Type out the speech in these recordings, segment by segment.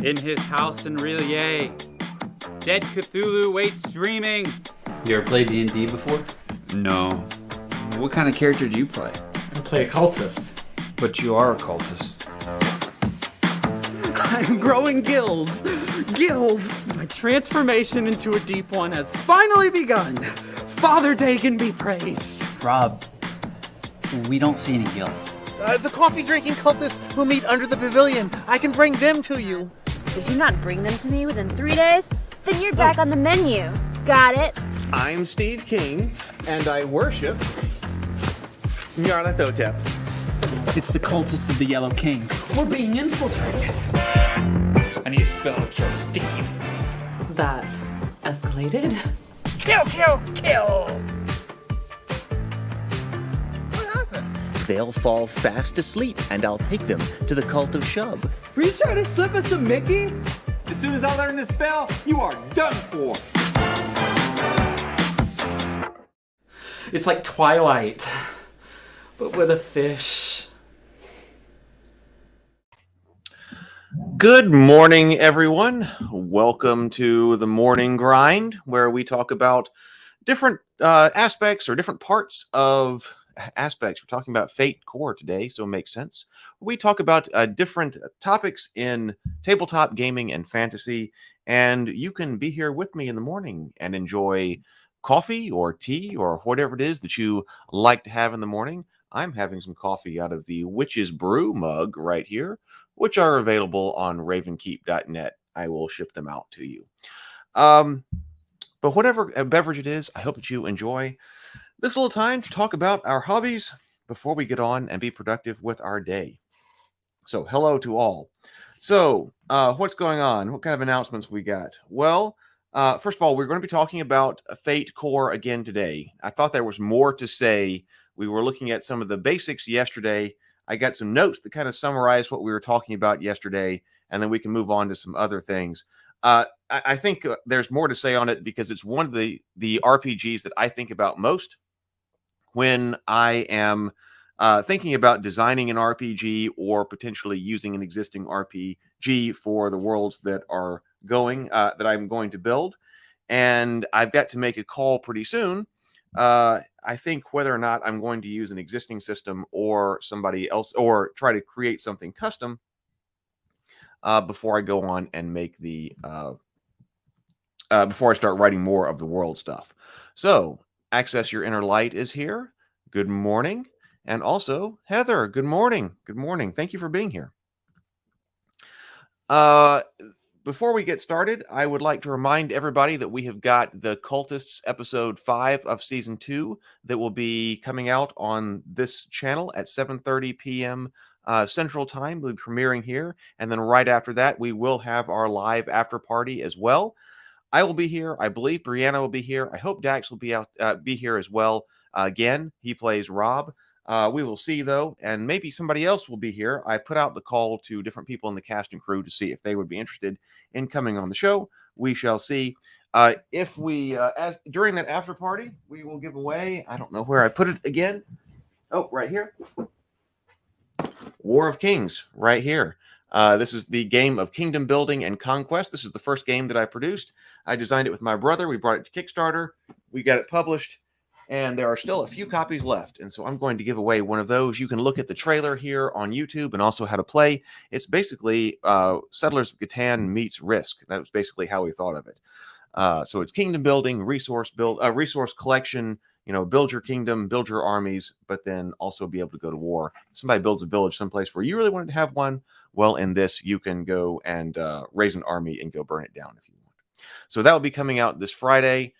In his house in Relia, dead Cthulhu waits dreaming. You ever played D&D before? No. What kind of character do you play? I play a cultist. But you are a cultist. I'm growing gills. Gills! My transformation into a deep one has finally begun. Father Dagon be praised. Rob, we don't see any gills. The coffee-drinking cultists who meet under the pavilion. I can bring them to you. Did you not bring them to me within 3 days? Then you're back on the menu. Got it? I'm Steve King, and I worship Nyarlathotep. It's the cultists of the Yellow King. We're being infiltrated. I need a spell to kill Steve. That escalated. Kill, kill, kill! What happened? They'll fall fast asleep, and I'll take them to the cult of Shub. Were you trying to slip us a Mickey? As soon as I learn this spell, you are done for. It's like Twilight, but with a fish. Good morning, everyone. Welcome to the Morning Grind, where we talk about different aspects or different parts of aspects. We're talking about Fate Core today, so it makes sense. We talk about different topics in tabletop gaming and fantasy, and you can be here with me in the morning and enjoy coffee or tea or whatever it is that you like to have in the morning. I'm having some coffee out of the Witch's Brew mug right here, which are available on ravenkeep.net. I will ship them out to you. But whatever beverage it is, I hope that you enjoy this little time to talk about our hobbies before we get on and be productive with our day. So hello to all. So what's going on? What kind of announcements we got? Well, first of all, we're going to be talking about Fate Core again today. I thought there was more to say. We were looking at some of the basics yesterday. I got some notes that kind of summarize what we were talking about yesterday, and then we can move on to some other things. I think there's more to say on it because it's one of the RPGs that I think about most when I am thinking about designing an RPG or potentially using an existing RPG for the worlds that are going that I'm going to build. And I've got to make a call pretty soon. I think whether or not I'm going to use an existing system or somebody else or try to create something custom before I go on and make the before I start writing more of the world stuff. So Access Your Inner Light is here. Good morning. And also Heather, good morning. Good morning. Thank you for being here. Before we get started, I would like to remind everybody that we have got the Cultists episode 5 of season 2 that will be coming out on this channel at 7:30 p.m. Central Time. We'll be premiering here. And then right after that, we will have our live after party as well. I will be here. I believe Brianna will be here. I hope Dax will be here as well. Again, he plays Rob. We will see, though, and maybe somebody else will be here. I put out the call to different people in the cast and crew to see if they would be interested in coming on the show. We shall see. If we, as during that after party, we will give away, I don't know where I put it again. Oh, right here. War of Kings, right here. This is the game of kingdom building and conquest. This is the first game that I produced. I designed it with my brother. We brought it to Kickstarter. We got it published. And there are still a few copies left. And so I'm going to give away one of those. You can look at the trailer here on YouTube and also how to play. It's basically Settlers of Catan meets Risk. That was basically how we thought of it. So it's kingdom building, resource collection, build your kingdom, build your armies, but then also be able to go to war. Somebody builds a village someplace where you really wanted to have one. Well, in this, you can go and raise an army and go burn it down if you want. So that will be coming out this Friday.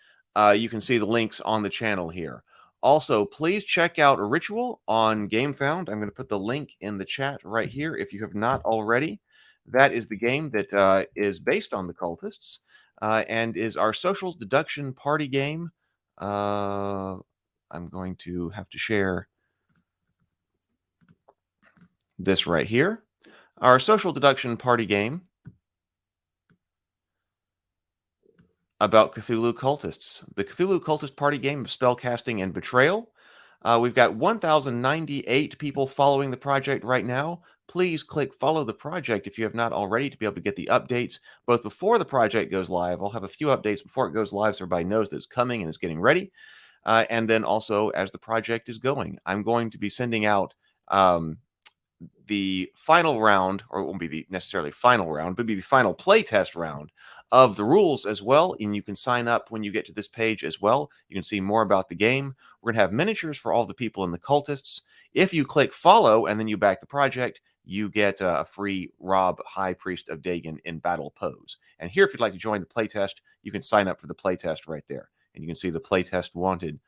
You can see the links on the channel here. Also, please check out Ritual on GameFound. I'm going to put the link in the chat right here if you have not already. That is the game that is based on the Cultists and is our social deduction party game. I'm going to have to share this right here. Our social deduction party game about Cthulhu Cultists. The Cthulhu Cultist party game of spellcasting and betrayal. We've got 1,098 people following the project right now. Please click follow the project if you have not already to be able to get the updates both before the project goes live. I'll have a few updates before it goes live so everybody knows that it's coming and it's getting ready. And then also as the project is going, I'm going to be sending out the final round, or it won't be the necessarily final round, but be the final playtest round of the rules as well. And you can sign up when you get to this page as well. You can see more about the game. We're going to have miniatures for all the people in the cultists. If you click follow and then you back the project, you get a free Rob, High Priest of Dagon in battle pose. And here, if you'd like to join the playtest, you can sign up for the playtest right there. And you can see the playtest wanted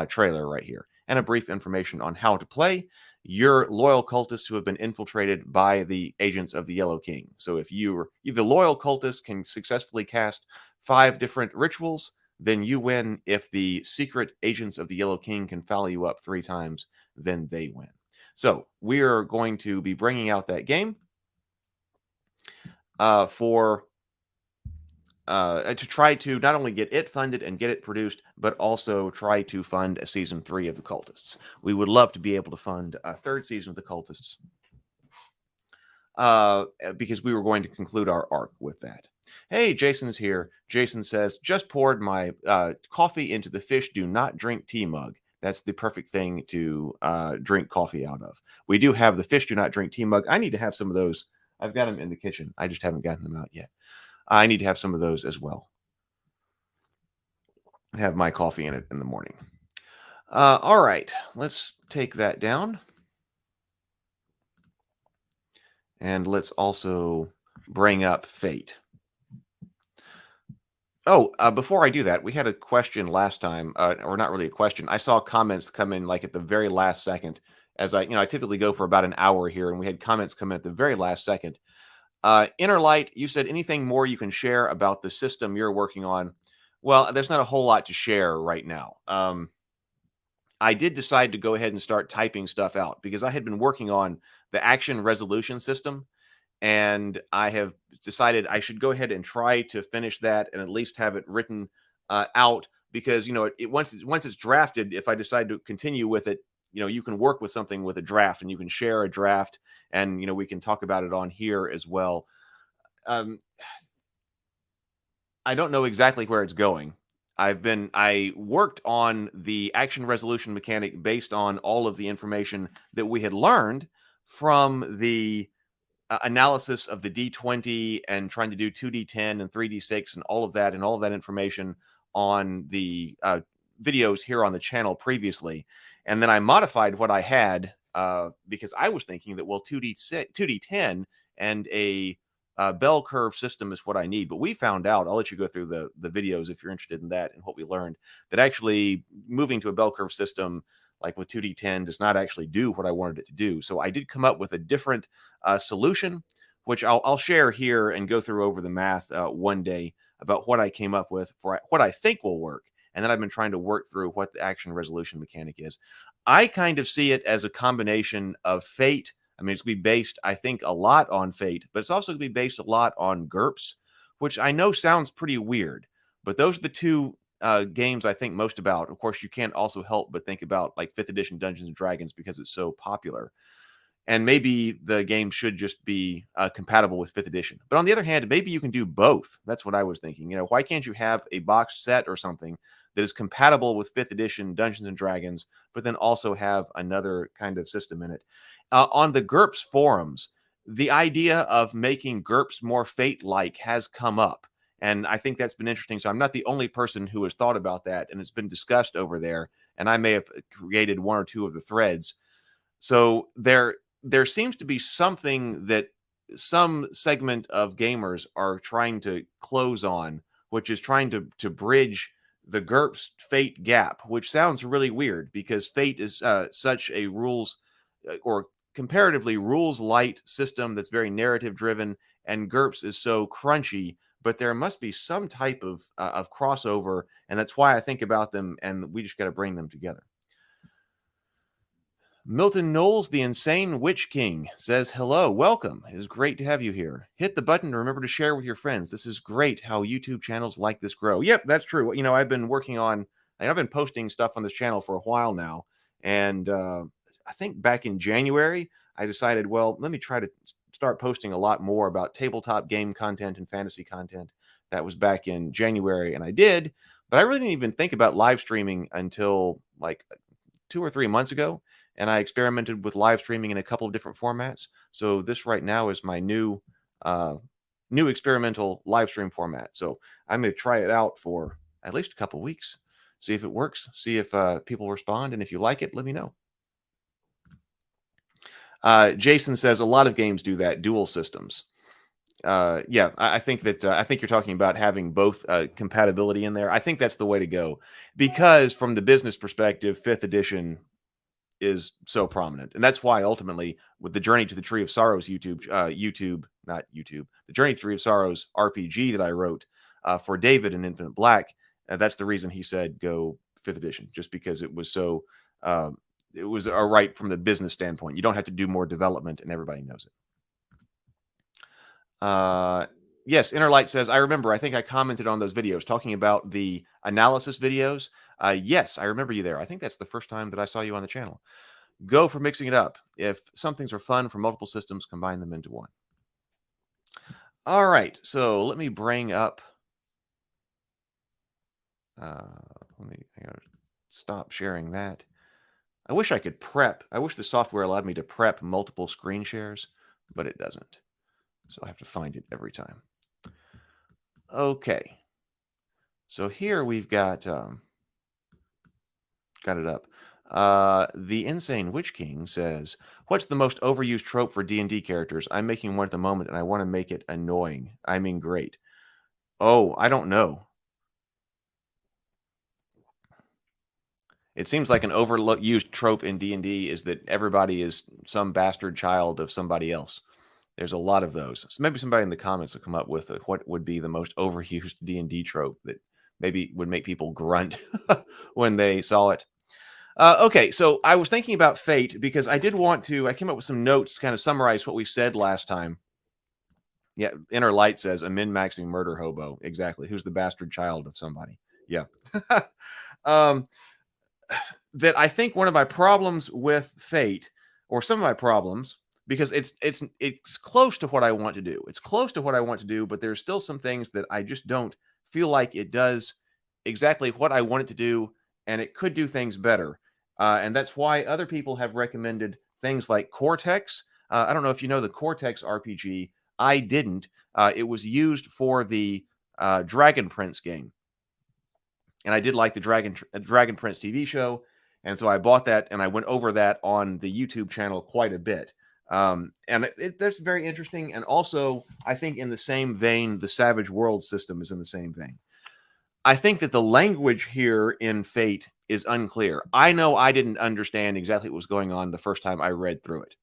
trailer right here and a brief information on how to play. You're loyal cultists who have been infiltrated by the agents of the Yellow King. So if the loyal cultist can successfully cast 5 different rituals, then you win. If the secret agents of the Yellow King can foul you up 3 times, then they win. So we are going to be bringing out that game to try to not only get it funded and get it produced, but also try to fund a season 3 of the Cultists. We would love to be able to fund a 3rd season of the Cultists because we were going to conclude our arc with that. Hey, Jason's here. Jason says, just poured my coffee into the fish do not drink tea mug. That's the perfect thing to drink coffee out of. We do have the fish do not drink tea mug. I need to have some of those. I've got them in the kitchen. I just haven't gotten them out yet. I need to have some of those as well. Have my coffee in it in the morning. All right, let's take that down. And let's also bring up Fate. Oh, before I do that, we had a question last time, or not really a question. I saw comments come in like at the very last second. As I typically go for about an hour here, and we had comments come in at the very last second. Inner Light, you said anything more you can share about the system you're working on? Well, there's not a whole lot to share right now. I did decide to go ahead and start typing stuff out because I had been working on the action resolution system, and I have decided I should go ahead and try to finish that and at least have it written out because, once it's drafted, if I decide to continue with it, you can work with something with a draft and you can share a draft and, we can talk about it on here as well. I don't know exactly where it's going. I worked on the action resolution mechanic based on all of the information that we had learned from the analysis of the D20 and trying to do 2D10 and 3D6 and all of that information on the videos here on the channel previously. And then I modified what I had because I was thinking that, 2D10 and a bell curve system is what I need. But we found out, I'll let you go through the videos if you're interested in that and what we learned, that actually moving to a bell curve system like with 2D10 does not actually do what I wanted it to do. So I did come up with a different solution, which I'll share here and go through over the math one day about what I came up with for what I think will work. And then I've been trying to work through what the action resolution mechanic is. I kind of see it as a combination of Fate. I mean, it's going to be based, I think, a lot on Fate, but it's also going to be based a lot on GURPS, which I know sounds pretty weird, but those are the two games I think most about. Of course, you can't also help but think about like 5th edition Dungeons and Dragons because it's so popular. And maybe the game should just be compatible with 5th edition. But on the other hand, maybe you can do both. That's what I was thinking. Why can't you have a box set or something that is compatible with 5th edition Dungeons and Dragons, but then also have another kind of system in it? On the GURPS forums, the idea of making GURPS more Fate-like has come up. And I think that's been interesting. So I'm not the only person who has thought about that, and it's been discussed over there. And I may have created 1 or 2 of the threads. So there seems to be something that some segment of gamers are trying to close on, which is trying to bridge the GURPS Fate gap, which sounds really weird because Fate is such a rules or comparatively rules light system that's very narrative driven, and GURPS is so crunchy. But there must be some type of crossover, and that's why I think about them, and we just got to bring them together. Milton Knowles, the Insane Witch King, says, hello, welcome. It is great to have you here. Hit the button and remember to share with your friends. This is great how YouTube channels like this grow. Yep, that's true. I've been working on, I've been posting stuff on this channel for a while now, And I think back in January, I decided, well, let me try to start posting a lot more about tabletop game content and fantasy content. That was back in January, and I did, but I really didn't even think about live streaming until like 2 or 3 months ago. And I experimented with live streaming in a couple of different formats. So this right now is my new experimental live stream format. So I'm going to try it out for at least a couple of weeks, see if it works, see if people respond, and if you like it, let me know. Jason says a lot of games do that, dual systems. Yeah, I think that I think you're talking about having both compatibility in there. I think that's the way to go, because from the business perspective, 5th edition is so prominent, and that's why ultimately with the Journey to the Tree of Sorrows the Journey to the Tree of Sorrows RPG that I wrote for David in Infinite Black, that's the reason he said go 5th edition, just because it was so it was all right from the business standpoint. You don't have to do more development, and everybody knows it. Yes, Innerlight says, I remember, I think I commented on those videos talking about the analysis videos. Yes, I remember you there. I think that's the first time that I saw you on the channel. Go for mixing it up. If some things are fun for multiple systems, combine them into one. All right, so let me bring up. I gotta stop sharing that. I wish I could prep. I wish the software allowed me to prep multiple screen shares, but it doesn't. So I have to find it every time. Okay. So here we've got it up. The Insane Witch King says, what's the most overused trope for D&D characters? I'm making one at the moment, and I want to make it annoying. I mean, great. Oh, I don't know. It seems like an overused trope in D&D is that everybody is some bastard child of somebody else. There's a lot of those. So maybe somebody in the comments will come up with what would be the most overused D&D trope that maybe would make people grunt when they saw it. Okay, so I was thinking about Fate because I came up with some notes to kind of summarize what we said last time. Yeah, Inner Light says, a min-maxing murder hobo. Exactly. Who's the bastard child of somebody? Yeah. That I think one of my problems with Fate, or some of my problems, because it's close to what I want to do. It's close to what I want to do, but there's still some things that I just don't feel like it does exactly what I want it to do, and it could do things better. And that's why other people have recommended things like Cortex. I don't know if you know the Cortex RPG. I didn't. It was used for the Dragon Prince game. And I did like the Dragon Prince TV show. And so I bought that, and I went over that on the YouTube channel quite a bit. And that's very interesting. And also, I think in the same vein, the Savage World system is in the same vein. I think that the language here in Fate is unclear. I know I didn't understand exactly what was going on the first time I read through it.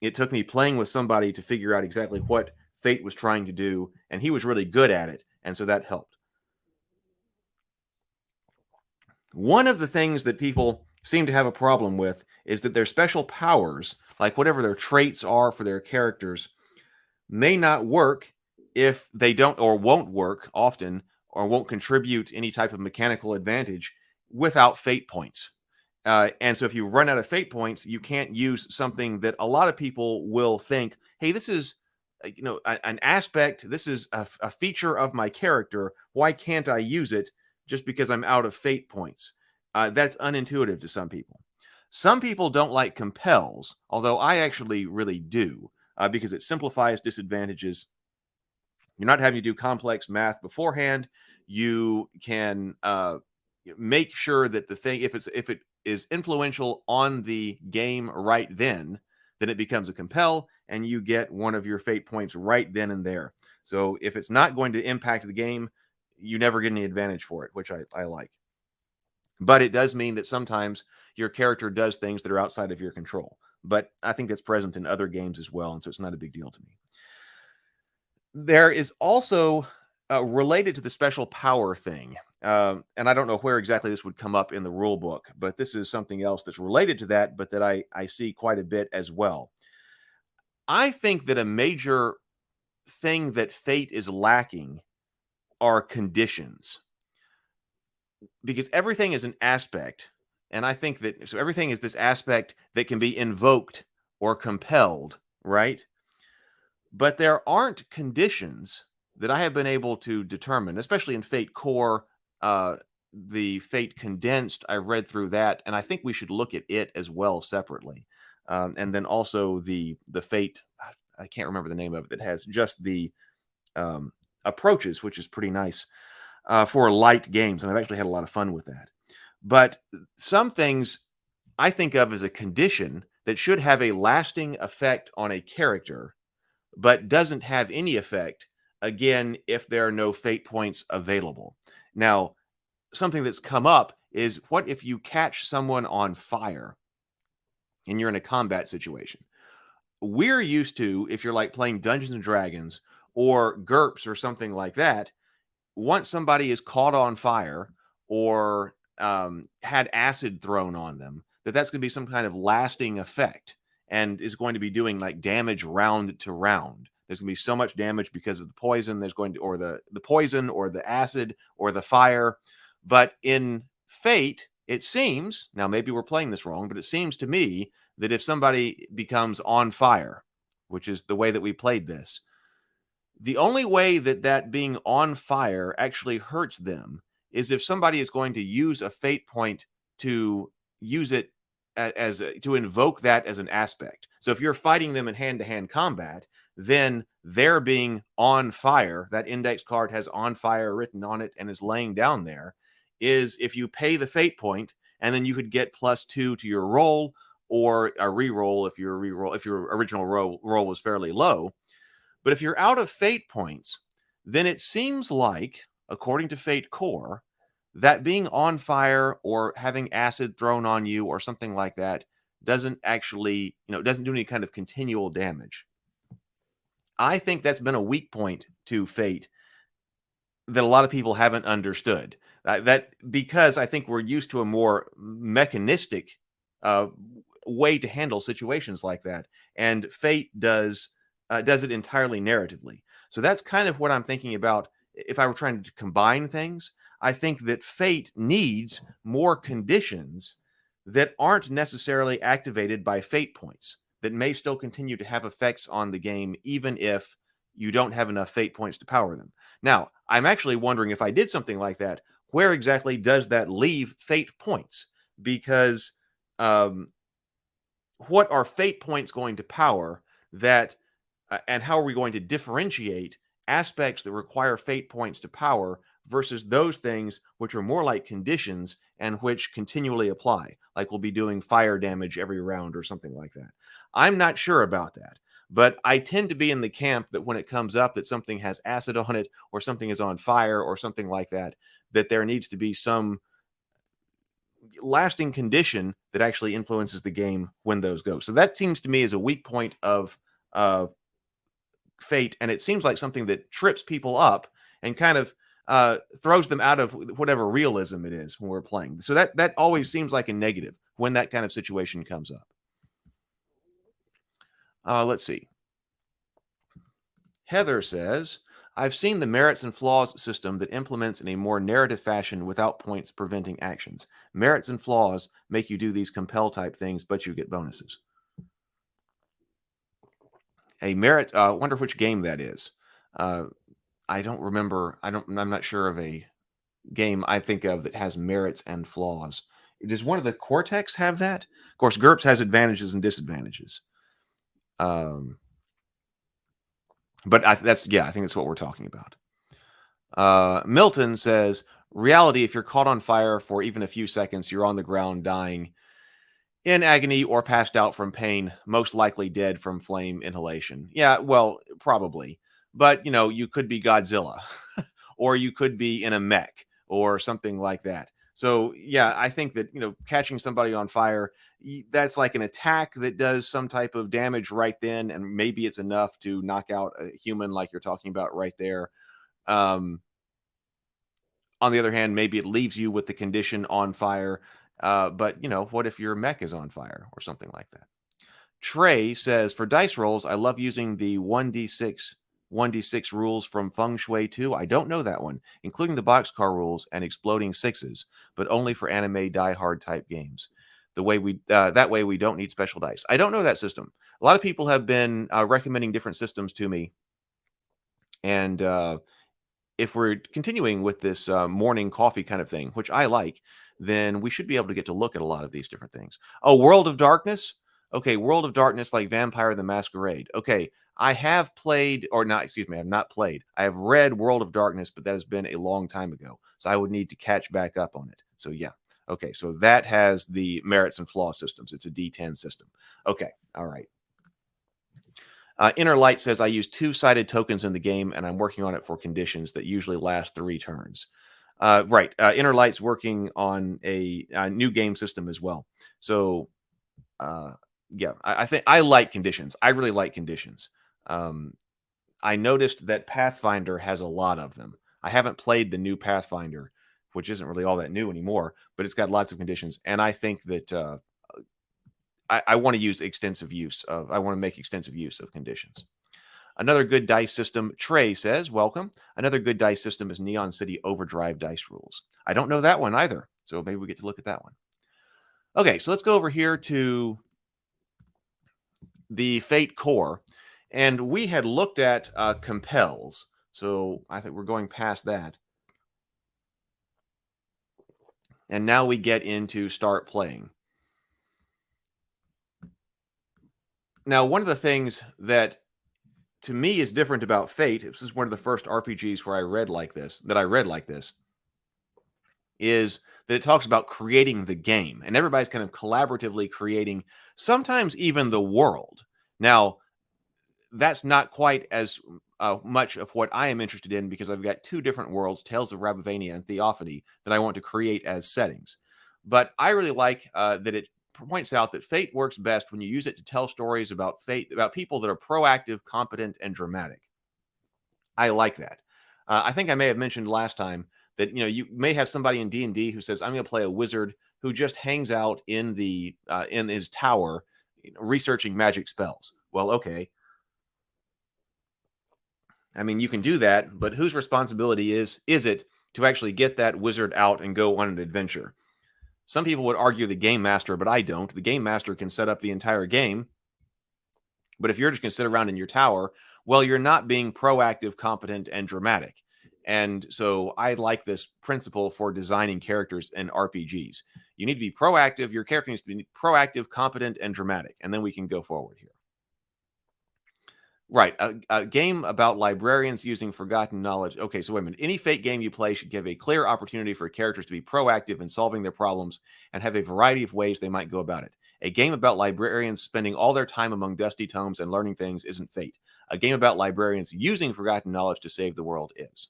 It took me playing with somebody to figure out exactly what Fate was trying to do, and he was really good at it, and so that helped. One of the things that people seem to have a problem with is that their special powers, like whatever their traits are for their characters, may not work if they don't, or won't work often, or won't contribute any type of mechanical advantage without fate points. And so if you run out of fate points, you can't use something that a lot of people will think, hey, this is an aspect, this is a feature of my character. Why can't I use it just because I'm out of fate points? That's unintuitive to some people. Some people don't like compels, although I actually really do, because it simplifies disadvantages. You're not having to do complex math beforehand. You can make sure that the thing, if it is influential on the game right then it becomes a compel, and you get one of your fate points right then and there. So if it's not going to impact the game, you never get any advantage for it, which I like. But it does mean that sometimes your character does things that are outside of your control. But I think that's present in other games as well, and so it's not a big deal to me. There is also, related to the special power thing, and I don't know where exactly this would come up in the rule book, but this is something else that's related to that, but that I see quite a bit as well. I think that a major thing that Fate is lacking are conditions, because everything is an aspect, And I think that so everything is this aspect that can be invoked or compelled, right? But there aren't conditions that I have been able to determine, especially in Fate Core, the Fate Condensed. I read through that, and I think we should look at it as well separately. And then also the Fate, I can't remember the name of it, that has just the approaches, which is pretty nice for light games, and I've actually had a lot of fun with that. But some things I think of as a condition that should have a lasting effect on a character, but doesn't have any effect, again, if there are no fate points available. Now, something that's come up is, what if you catch someone on fire and you're in a combat situation? We're used to, if you're like playing Dungeons and Dragons or GURPS or something like that, once somebody is caught on fire or had acid thrown on them, that's going to be some kind of lasting effect and is going to be doing like damage round to round. There's going to be so much damage because of the poison. There's going to, or the poison or the acid or the fire. But in Fate, it seems, now maybe we're playing this wrong, but it seems to me that if somebody becomes on fire, which is the way that we played this, the only way that being on fire actually hurts them is if somebody is going to use a fate point to use it to invoke that as an aspect. So if you're fighting them in hand-to-hand combat, then they're being on fire. That index card has on fire written on it and is laying down there. Is if you pay the fate point, and then you could get +2 to your roll or a reroll if your original roll was fairly low. But if you're out of fate points, then it seems like, according to Fate Core, that being on fire or having acid thrown on you or something like that doesn't actually, doesn't do any kind of continual damage. I think that's been a weak point to Fate that a lot of people haven't understood. That because I think we're used to a more mechanistic way to handle situations like that, and Fate does it entirely narratively. So that's kind of what I'm thinking about. If I were trying to combine things, I think that Fate needs more conditions that aren't necessarily activated by fate points, that may still continue to have effects on the game, even if you don't have enough fate points to power them. Now, I'm actually wondering, if I did something like that, where exactly does that leave fate points? Because what are fate points going to power that, and how are we going to differentiate aspects that require fate points to power versus those things which are more like conditions and which continually apply, like we'll be doing fire damage every round or something like that? I'm not sure about that, but I tend to be in the camp that when it comes up that something has acid on it or something is on fire or something like that, that there needs to be some lasting condition that actually influences the game when those go. So that seems to me as a weak point of Fate, and it seems like something that trips people up and kind of throws them out of whatever realism it is when we're playing. So that always seems like a negative when that kind of situation comes up. Let's see. Heather says, I've seen the merits and flaws system that implements in a more narrative fashion without points preventing actions. Merits and flaws make you do these compel type things, but you get bonuses. A merit, I wonder which game that is. I don't remember. I'm not sure of a game I think of that has merits and flaws. Does one of the Cortex have that? Of course, GURPS has advantages and disadvantages. But I think that's what we're talking about. Milton says, reality, if you're caught on fire for even a few seconds, you're on the ground dying in agony or passed out from pain, most likely dead from flame inhalation. Yeah, well, probably. But, you could be Godzilla or you could be in a mech or something like that. So, yeah, I think that, catching somebody on fire, that's like an attack that does some type of damage right then, and maybe it's enough to knock out a human like you're talking about right there. On the other hand, maybe it leaves you with the condition on fire. But, what if your mech is on fire or something like that? Trey says, for dice rolls, I love using the 1d6 1d6 rules from Feng Shui 2. I don't know that one, including the boxcar rules and exploding sixes, but only for anime die-hard type games. That way we don't need special dice. I don't know that system. A lot of people have been recommending different systems to me, and if we're continuing with this morning coffee kind of thing, which I like, then we should be able to get to look at a lot of these different things. Oh, World of Darkness. Okay, World of Darkness, like Vampire the Masquerade. Okay, I have played, or not, excuse me, I have not played. I have read World of Darkness, but that has been a long time ago. So I would need to catch back up on it. So yeah. Okay, so that has the merits and flaws systems. It's a D10 system. Okay, all right. Inner Light says, I use 2-sided tokens in the game, and I'm working on it for conditions that usually last 3 turns. Right. Inner Light's working on a new game system as well. So, yeah, I think I like conditions. I really like conditions. I noticed that Pathfinder has a lot of them. I haven't played the new Pathfinder, which isn't really all that new anymore, but it's got lots of conditions. And I think that I want to use extensive use of, I want to make extensive use of conditions. Another good dice system, Trey says, welcome. Another good dice system is Neon City Overdrive dice rules. I don't know that one either, so maybe we get to look at that one. Okay, so let's go over here to the Fate core, and we had looked at compels, so I think we're going past that. And now we get into start playing. Now, one of the things that to me is different about Fate, this is one of the first RPGs where I read like this, is that it talks about creating the game, and everybody's kind of collaboratively creating sometimes even the world. Now, that's not quite as much of what I am interested in, because I've got 2 different worlds, Tales of Rabavania and Theophany, that I want to create as settings. But I really like that it points out that Fate works best when you use it to tell stories about fate, about people that are proactive, competent, and dramatic. I like that. I think I may have mentioned last time that, you know, you may have somebody in D&D who says, I'm going to play a wizard who just hangs out in the in his tower, you know, researching magic spells. Well, okay. I mean, you can do that, but whose responsibility is it to actually get that wizard out and go on an adventure? Some people would argue the game master, but I don't. The game master can set up the entire game. But if you're just going to sit around in your tower, well, you're not being proactive, competent, and dramatic. And so I like this principle for designing characters in RPGs. You need to be proactive. Your character needs to be proactive, competent, and dramatic. And then we can go forward here. Right. A game about librarians using forgotten knowledge. Okay, so wait a minute. Any Fate game you play should give a clear opportunity for characters to be proactive in solving their problems and have a variety of ways they might go about it. A game about librarians spending all their time among dusty tomes and learning things isn't Fate. A game about librarians using forgotten knowledge to save the world is.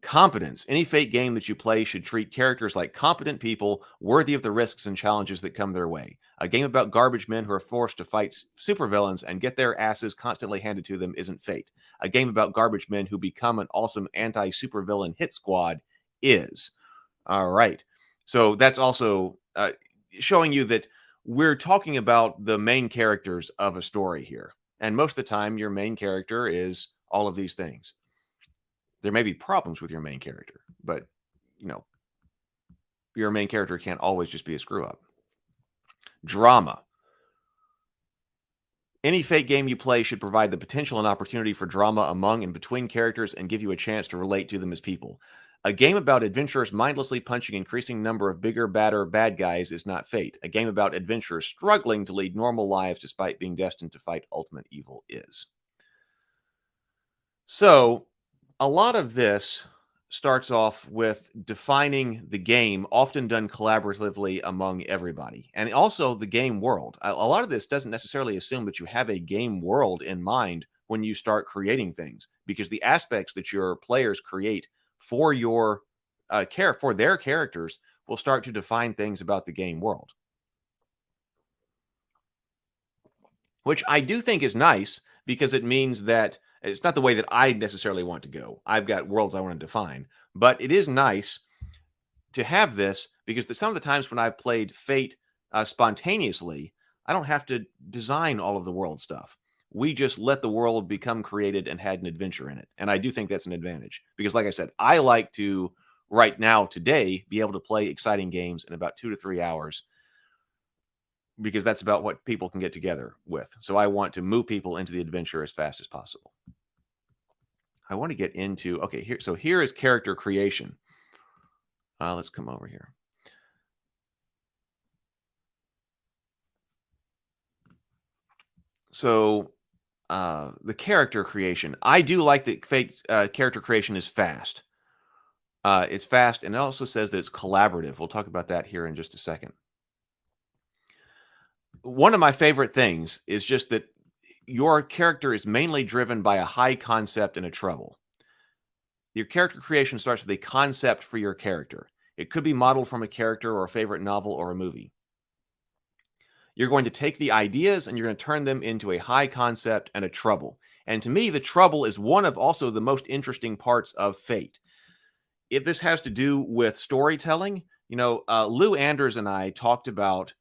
Competence. Any Fate game that you play should treat characters like competent people worthy of the risks and challenges that come their way. A game about garbage men who are forced to fight supervillains and get their asses constantly handed to them isn't Fate. A game about garbage men who become an awesome anti-supervillain hit squad is. All right. So that's also showing you that we're talking about the main characters of a story here. And most of the time, your main character is all of these things. There may be problems with your main character, but, you know, your main character can't always just be a screw-up. Drama. Any Fate game you play should provide the potential and opportunity for drama among and between characters and give you a chance to relate to them as people. A game about adventurers mindlessly punching increasing number of bigger, badder, bad guys is not Fate. A game about adventurers struggling to lead normal lives despite being destined to fight ultimate evil is. So, a lot of this starts off with defining the game, often done collaboratively among everybody, and also the game world. A lot of this doesn't necessarily assume that you have a game world in mind when you start creating things, because the aspects that your players create for your for their characters will start to define things about the game world, which I do think is nice, because it means that it's not the way that I necessarily want to go. I've got worlds I want to define, but it is nice to have this, because some of the times when I've played Fate spontaneously, I don't have to design all of the world stuff. We just let the world become created and had an adventure in it. And I do think that's an advantage because, like I said, I like to right now today be able to play exciting games in about 2 to 3 hours because that's about what people can get together with. So I want to move people into the adventure as fast as possible. I want to get into, okay, here. So here is character creation. Let's come over here. So the character creation, I do like that Fate's character creation is fast. It's fast, and it also says that it's collaborative. We'll talk about that here in just a second. One of my favorite things is just that your character is mainly driven by a high concept and a trouble. Your character creation starts with a concept for your character. It could be modeled from a character or a favorite novel or a movie. You're going to take the ideas and you're going to turn them into a high concept and a trouble. And to me, the trouble is one of also the most interesting parts of Fate. If this has to do with storytelling, Lou Anders and I talked about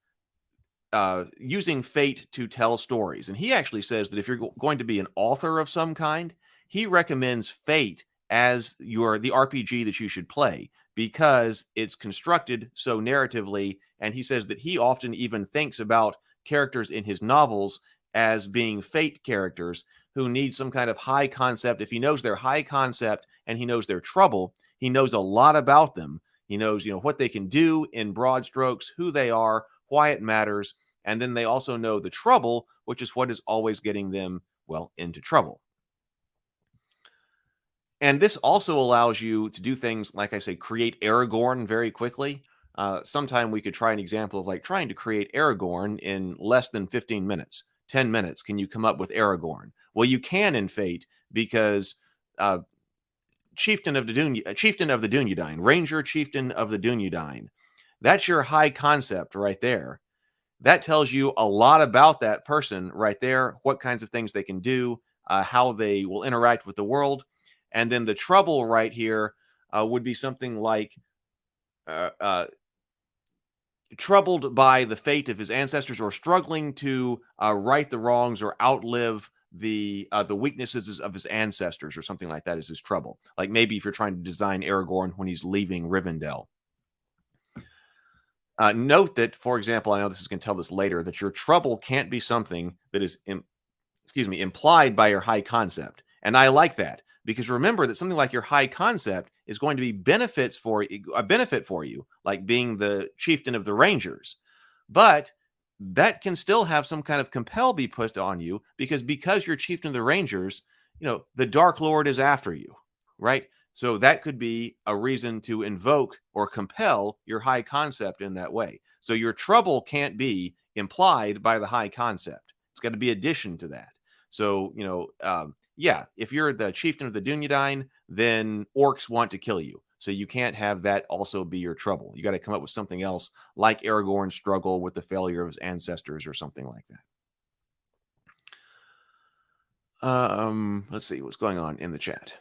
using Fate to tell stories. And he actually says that if you're going to be an author of some kind, he recommends Fate as the RPG that you should play because it's constructed so narratively. And he says that he often even thinks about characters in his novels as being Fate characters who need some kind of high concept. If he knows their high concept and he knows their trouble, he knows a lot about them. He knows, what they can do in broad strokes, who they are, why it matters. And then they also know the trouble, which is what is always getting them, into trouble. And this also allows you to do things, like I say, create Aragorn very quickly. Sometime we could try an example of trying to create Aragorn in less than 15 minutes. 10 minutes, can you come up with Aragorn? Well, you can in Fate because Chieftain of the Dunedain, Ranger Chieftain of the Dunedain. That's your high concept right there. That tells you a lot about that person right there, what kinds of things they can do, how they will interact with the world. And then the trouble right here would be something like troubled by the fate of his ancestors or struggling to right the wrongs or outlive the weaknesses of his ancestors or something like that is his trouble. Like maybe if you're trying to design Aragorn when he's leaving Rivendell. Note that, for example, I know this is going to tell this later, that your trouble can't be something that is, implied by your high concept. And I like that because remember that something like your high concept is going to be a benefit for you, like being the chieftain of the Rangers. But that can still have some kind of compel be put on you because you're chieftain of the Rangers, the Dark Lord is after you, right? So that could be a reason to invoke or compel your high concept in that way. So your trouble can't be implied by the high concept. It's got to be addition to that. So, if you're the chieftain of the Dunedain, then orcs want to kill you. So you can't have that also be your trouble. You got to come up with something else like Aragorn's struggle with the failure of his ancestors or something like that. Let's see what's going on in the chat.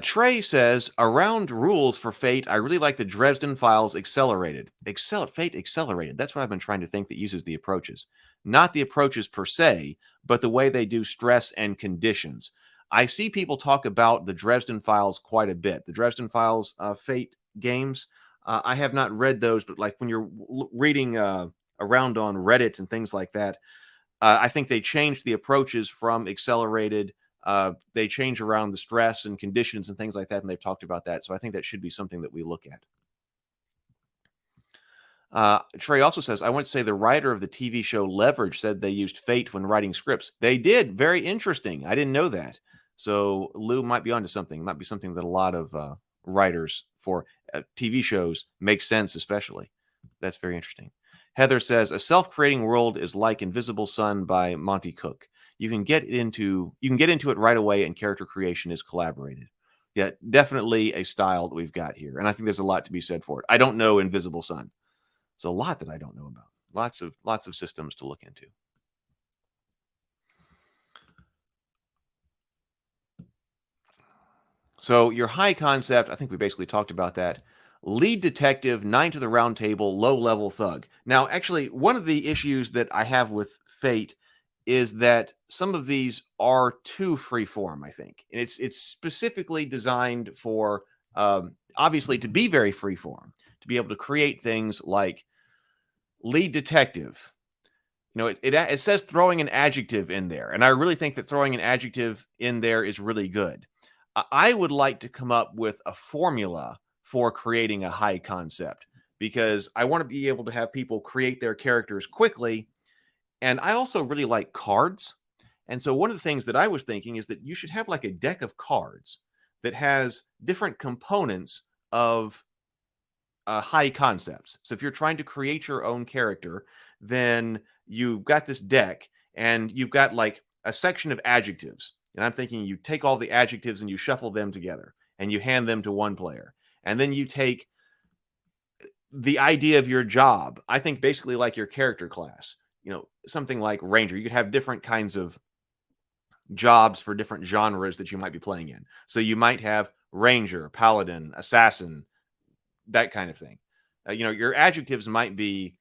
Trey says, around rules for Fate, I really like the Dresden Files Accelerated. Fate Accelerated. That's what I've been trying to think that uses the approaches. Not the approaches per se, but the way they do stress and conditions. I see people talk about the Dresden Files quite a bit. The Dresden Files Fate games. I have not read those, but like when you're reading around on Reddit and things like that, I think they changed the approaches from accelerated. They change around the stress and conditions and things like that, and they've talked about that. So I think that should be something that we look at. Trey also says, I want to say the writer of the TV show Leverage said they used Fate when writing scripts. They did. Very interesting. I didn't know that. So Lou might be onto something. It might be something that a lot of writers for TV shows make sense, especially. That's very interesting. Heather says, a self-creating world is like Invisible Sun by Monty Cook. You can get into it right away, and character creation is collaborated. Yeah, definitely a style that we've got here, and I think there's a lot to be said for it. I don't know Invisible Sun. It's a lot that I don't know about. Lots of systems to look into. So your high concept, I think we basically talked about that. Lead detective, Knight of the Round Table, low-level thug. Now, actually, one of the issues that I have with Fate is that some of these are too freeform, I think. And it's specifically designed for obviously to be very freeform, to be able to create things like lead detective. You know, it says throwing an adjective in there, and I really think that throwing an adjective in there is really good. I would like to come up with a formula for creating a high concept, because I want to be able to have people create their characters quickly. And I also really like cards. And so one of the things that I was thinking is that you should have like a deck of cards that has different components of high concepts. So if you're trying to create your own character, then you've got this deck and you've got like a section of adjectives. And I'm thinking you take all the adjectives and you shuffle them together and you hand them to one player. And then you take the idea of your job. I think basically like your character class, you know, something like Ranger. You could have different kinds of jobs for different genres that you might be playing in. So you might have Ranger, Paladin, Assassin, that kind of thing. You know, your adjectives might be,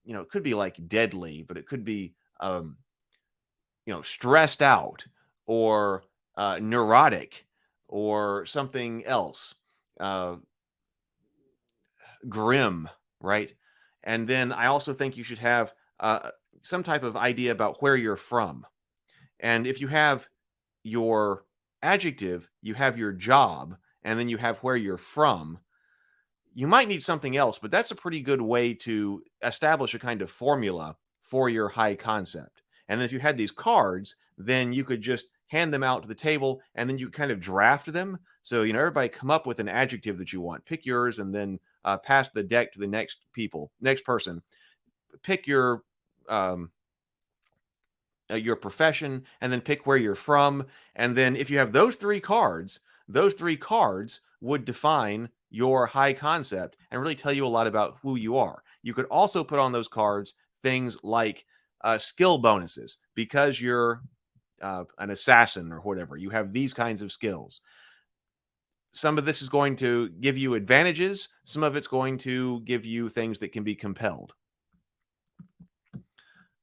you know, it could be like deadly, but it could be, you know, stressed out or neurotic or something else, grim, right? And then I also think you should have some type of idea about where you're from. And if you have your adjective, you have your job, and then you have where you're from, you might need something else, but that's a pretty good way to establish a kind of formula for your high concept. And then if you had these cards, then you could just hand them out to the table and then you kind of draft them. So, you know, everybody come up with an adjective that you want, pick yours, and then pass the deck to the next person. Pick your profession, and then pick where you're from. And then if you have those three cards would define your high concept and really tell you a lot about who you are. You could also put on those cards things like skill bonuses, because you're an assassin or whatever. You have these kinds of skills. Some of this is going to give you advantages. Some of it's going to give you things that can be compelled.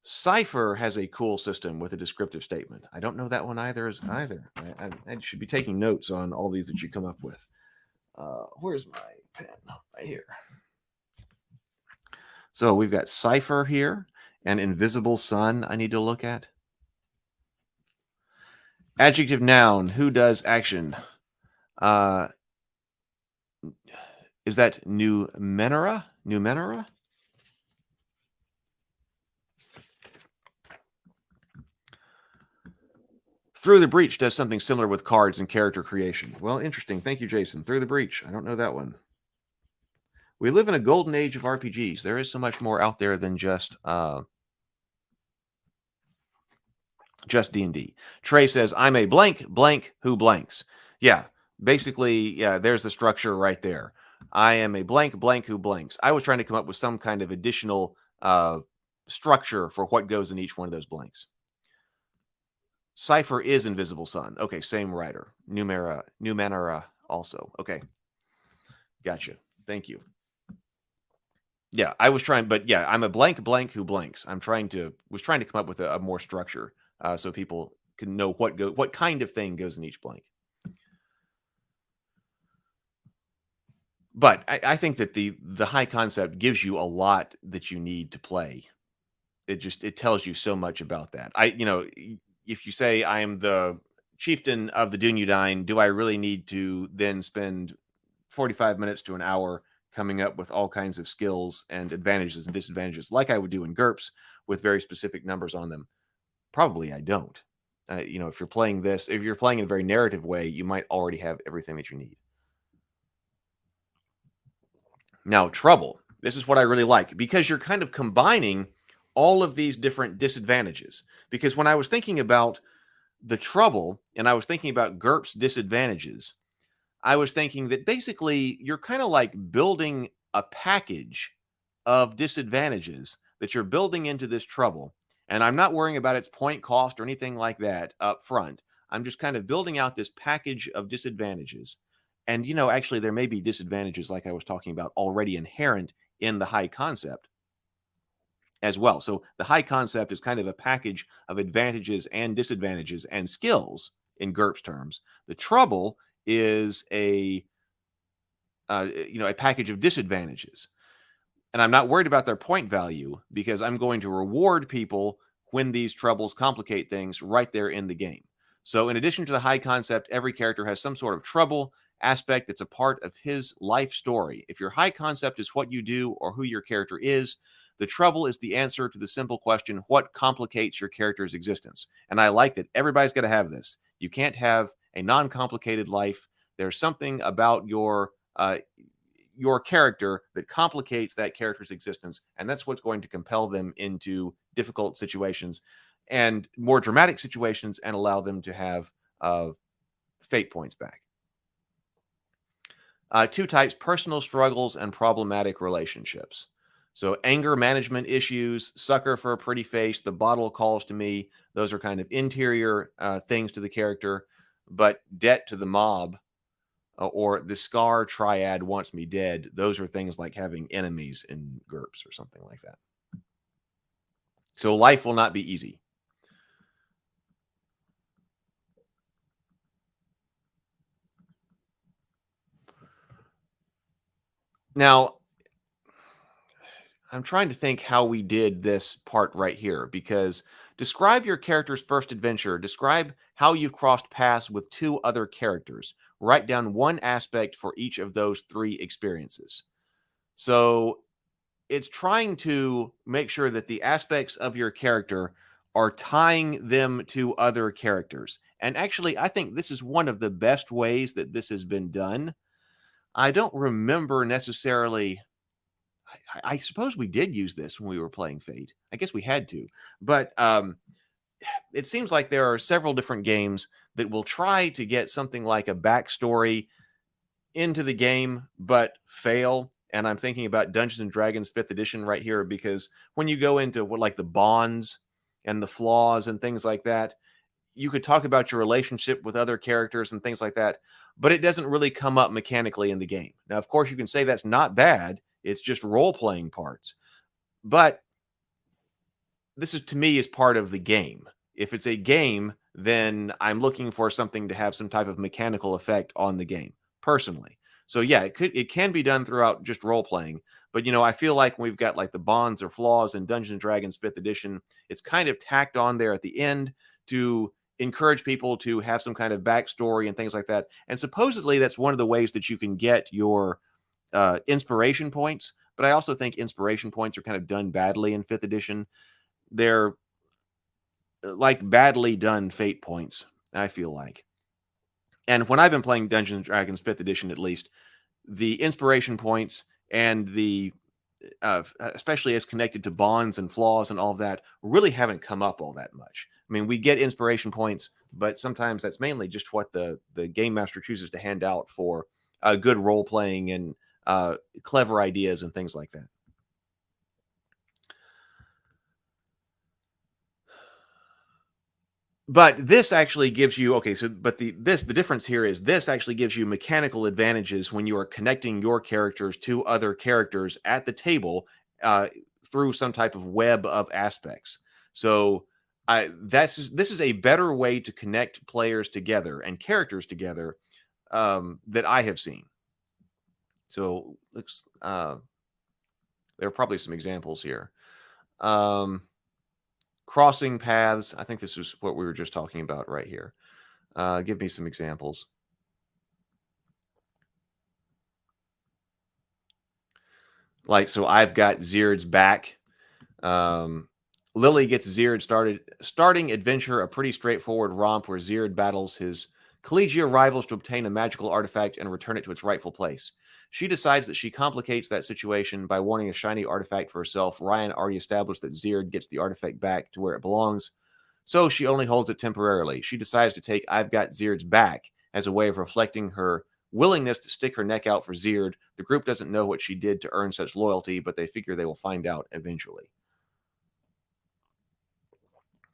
Cypher has a cool system with a descriptive statement. I don't know that one either. I should be taking notes on all these that you come up with. Where's my pen? Right here. So we've got Cypher here and Invisible Sun I need to look at. Adjective noun, who does action? Is that Numenera? Numenera? Through the Breach does something similar with cards and character creation. Well, interesting. Thank you, Jason. Through the Breach. I don't know that one. We live in a golden age of RPGs. There is so much more out there than just D&D. Trey says, I'm a blank who blanks. Yeah, basically, yeah, there's the structure right there. I am a blank who blanks. I was trying to come up with some kind of additional structure for what goes in each one of those blanks. Cypher is Invisible Sun. Okay, same writer. Numenera also. Okay. Gotcha. Thank you. Yeah, I was trying, but yeah, I'm a blank who blanks. Was trying to come up with a more structure so people can know what kind of thing goes in each blank. But I think that the high concept gives you a lot that you need to play. It tells you so much about that. If you say I am the chieftain of the Dunedain, do I really need to then spend 45 minutes to an hour coming up with all kinds of skills and advantages and disadvantages like I would do in GURPS with very specific numbers on them? Probably I don't. If you're playing in a very narrative way, you might already have everything that you need. Now, trouble. This is what I really like, because you're kind of combining all of these different disadvantages. Because when I was thinking about the trouble and I was thinking about GURPS disadvantages, I was thinking that basically you're kind of like building a package of disadvantages that you're building into this trouble. And I'm not worrying about its point cost or anything like that up front. I'm just kind of building out this package of disadvantages. And, actually there may be disadvantages like I was talking about already inherent in the high concept. as well. So the high concept is kind of a package of advantages and disadvantages and skills in GURPS terms. The trouble is a package of disadvantages. And I'm not worried about their point value because I'm going to reward people when these troubles complicate things right there in the game. So in addition to the high concept, every character has some sort of trouble aspect that's a part of his life story. If your high concept is what you do or who your character is, the trouble is the answer to the simple question, what complicates your character's existence? And I like that everybody's got to have this. You can't have a non-complicated life. There's something about your character that complicates that character's existence, and that's what's going to compel them into difficult situations and more dramatic situations and allow them to have fate points back. 2 types, personal struggles and problematic relationships. So anger management issues, sucker for a pretty face, the bottle calls to me. Those are kind of interior things to the character, but debt to the mob or the scar triad wants me dead. Those are things like having enemies in GURPS or something like that. So life will not be easy. Now, I'm trying to think how we did this part right here, because describe your character's first adventure. Describe how you've crossed paths with 2 other characters. Write down one aspect for each of those 3 experiences. So it's trying to make sure that the aspects of your character are tying them to other characters. And actually, I think this is one of the best ways that this has been done. I don't remember necessarily. I suppose we did use this when we were playing Fate. I guess we had to. But it seems like there are several different games that will try to get something like a backstory into the game, but fail. And I'm thinking about Dungeons and Dragons 5th edition right here, because when you go into what like the bonds and the flaws and things like that, you could talk about your relationship with other characters and things like that, but it doesn't really come up mechanically in the game. Now, of course, you can say that's not bad. It's just role-playing parts. But this is, to me, is part of the game. If it's a game, then I'm looking for something to have some type of mechanical effect on the game, personally. So yeah, it can be done throughout just role-playing. But, I feel like when we've got like the bonds or flaws in Dungeons and Dragons 5th edition, it's kind of tacked on there at the end to encourage people to have some kind of backstory and things like that. And supposedly that's one of the ways that you can get your inspiration points, but I also think inspiration points are kind of done badly in 5th edition. They're like badly done fate points, I feel like. And when I've been playing Dungeons and Dragons 5th edition, at least, the inspiration points and the especially as connected to bonds and flaws and all of that, really haven't come up all that much. I mean, we get inspiration points, but sometimes that's mainly just what the game master chooses to hand out for good role playing and clever ideas and things like that. But this actually gives you, the difference here is this actually gives you mechanical advantages when you are connecting your characters to other characters at the table through some type of web of aspects. So this is a better way to connect players together and characters together that I have seen. So looks there are probably some examples here. Crossing paths. I think this is what we were just talking about right here. Give me some examples. Like, so I've got Zeard's back. Lily gets Zeard starting adventure, a pretty straightforward romp where Zeard battles his collegiate rivals to obtain a magical artifact and return it to its rightful place. She decides that she complicates that situation by wanting a shiny artifact for herself. Ryan already established that Zeard gets the artifact back to where it belongs, so she only holds it temporarily. She decides to take I've got Zeard's back as a way of reflecting her willingness to stick her neck out for Zeard. The group doesn't know what she did to earn such loyalty, but they figure they will find out eventually.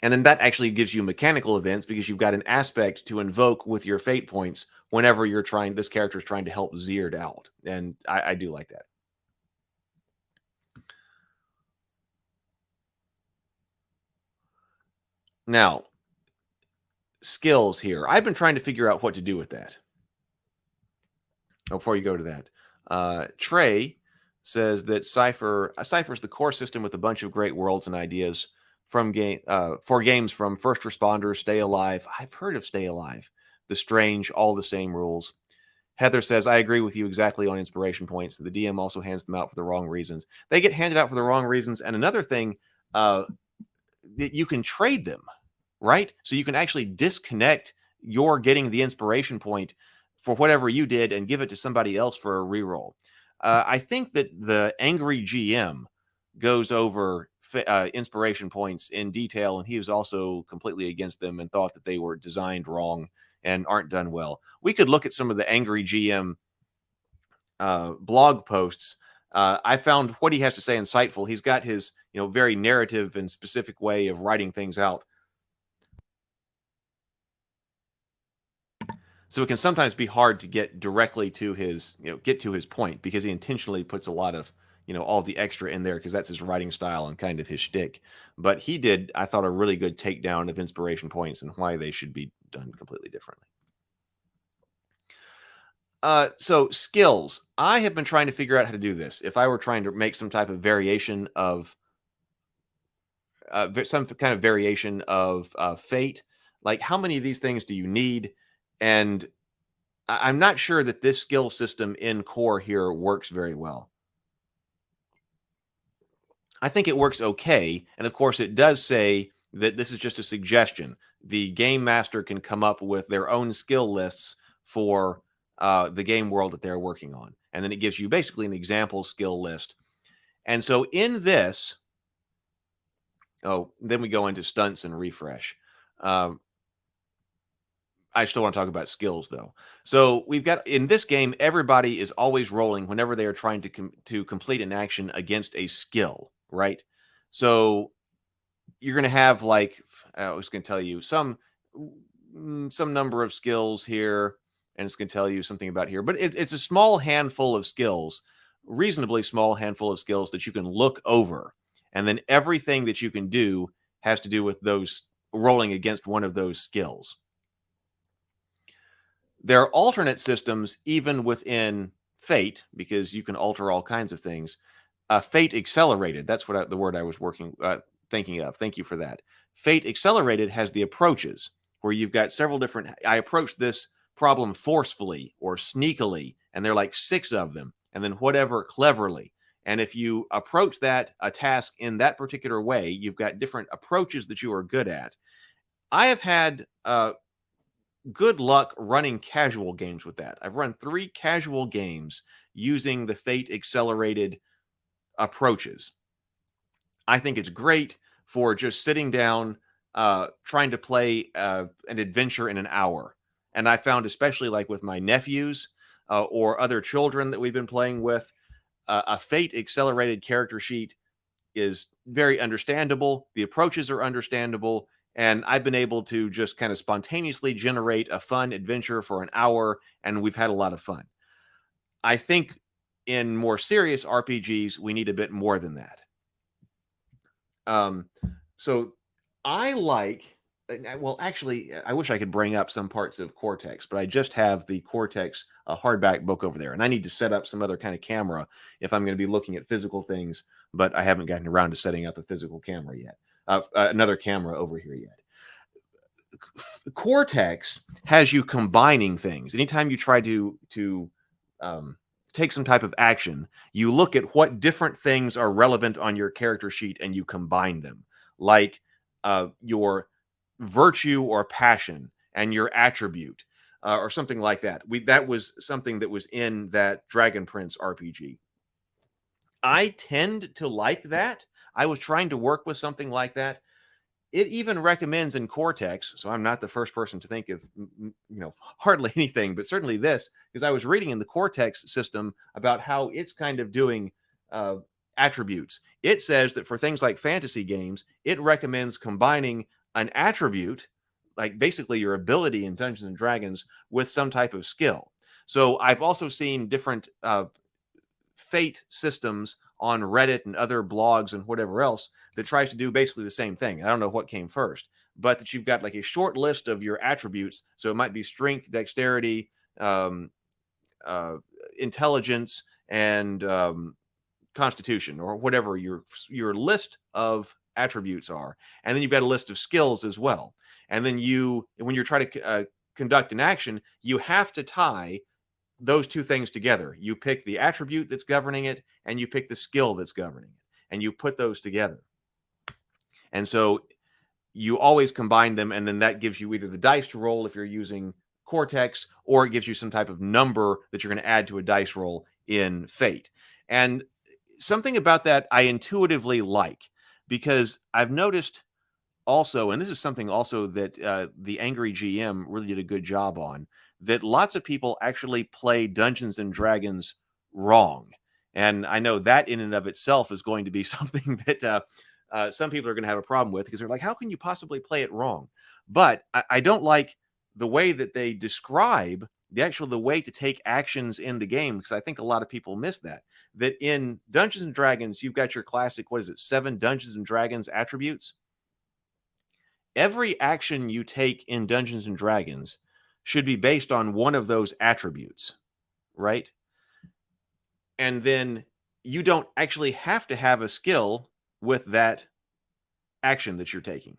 And then that actually gives you mechanical events because you've got an aspect to invoke with your fate points whenever this character is trying to help Zeard out. And I do like that. Now, skills here. I've been trying to figure out what to do with that. Before you go to that, Trey says that Cypher is the core system with a bunch of great worlds and ideas from for games from First Responders, Stay Alive. I've heard of Stay Alive, The Strange, all the same rules. Heather says, I agree with you exactly on inspiration points. The DM also hands them out for the wrong reasons. They get handed out for the wrong reasons. And another thing, that you can trade them, right? So you can actually disconnect your getting the inspiration point for whatever you did and give it to somebody else for a reroll. I think that the angry GM goes over inspiration points in detail, and he was also completely against them and thought that they were designed wrong and aren't done well. We could look at some of the angry GM blog posts. I found what he has to say insightful. He's got his very narrative and specific way of writing things out. So it can sometimes be hard to get directly to his, get to his point, because he intentionally puts a lot of, all the extra in there because that's his writing style and kind of his shtick. But he did, I thought, a really good takedown of inspiration points and why they should be done completely differently. So skills. I have been trying to figure out how to do this. If I were trying to make some type of variation of some kind of variation of fate, like how many of these things do you need? And I'm not sure that this skill system in core here works very well. I think it works okay. And of course, it does say that this is just a suggestion. The game master can come up with their own skill lists for the game world that they're working on. And then it gives you basically an example skill list. And so in this, then we go into stunts and refresh. I still want to talk about skills, though. So we've got, in this game, everybody is always rolling whenever they are trying to complete an action against a skill, right? So you're going to have, like, I was going to tell you some number of skills here, and it's going to tell you something about here. But it's a small handful of skills, reasonably small handful of skills that you can look over. And then everything that you can do has to do with those rolling against one of those skills. There are alternate systems even within Fate, because you can alter all kinds of things. Fate Accelerated, that's what the word I was thinking of. Thank you for that. Fate Accelerated has the approaches, where you've got several different. I approached this problem forcefully or sneakily, and there are like 6 of them, and then whatever cleverly. And if you approach a task in that particular way, you've got different approaches that you are good at. I have had good luck running casual games with that. I've run 3 casual games using the Fate Accelerated approaches. I think it's great for just sitting down, trying to play an adventure in an hour. And I found, especially like with my nephews or other children that we've been playing with, a Fate Accelerated character sheet is very understandable. The approaches are understandable. And I've been able to just kind of spontaneously generate a fun adventure for an hour, and we've had a lot of fun. I think in more serious RPGs, we need a bit more than that. So I like, well, actually, I wish I could bring up some parts of Cortex, but I just have the Cortex hardback book over there, and I need to set up some other kind of camera if I'm going to be looking at physical things, but I haven't gotten around to setting up a physical camera yet. Another camera over here yet. Cortex has you combining things. Anytime you try to take some type of action, you look at what different things are relevant on your character sheet and you combine them, like your virtue or passion and your attribute or something like that. That was something that was in that Dragon Prince RPG. I tend to like that. I was trying to work with something like that. It even recommends in Cortex, so I'm not the first person to think of, hardly anything, but certainly this, because I was reading in the Cortex system about how it's kind of doing attributes. It says that for things like fantasy games, it recommends combining an attribute, like basically your ability in Dungeons and Dragons, with some type of skill. So I've also seen different Fate systems on Reddit and other blogs and whatever else that tries to do basically the same thing. I don't know what came first, but that you've got like a short list of your attributes. So it might be strength, dexterity, um, intelligence, and constitution, or whatever your list of attributes are. And then you've got a list of skills as well. And then when you're trying to conduct an action, you have to tie those two things together. You pick the attribute that's governing it, and you pick the skill that's governing it, and you put those together. And so you always combine them, and then that gives you either the dice to roll if you're using Cortex, or it gives you some type of number that you're going to add to a dice roll in Fate. And something about that I intuitively like, because I've noticed also, and this is something also that the Angry GM really did a good job on, that lots of people actually play Dungeons and Dragons wrong. And I know that in and of itself is going to be something that some people are going to have a problem with, because they're like, how can you possibly play it wrong? But I don't like the way that they describe the way to take actions in the game, because I think a lot of people miss that in Dungeons and Dragons, you've got your classic, 7 Dungeons and Dragons attributes. Every action you take in Dungeons and Dragons should be based on one of those attributes, right? And then you don't actually have to have a skill with that action that you're taking.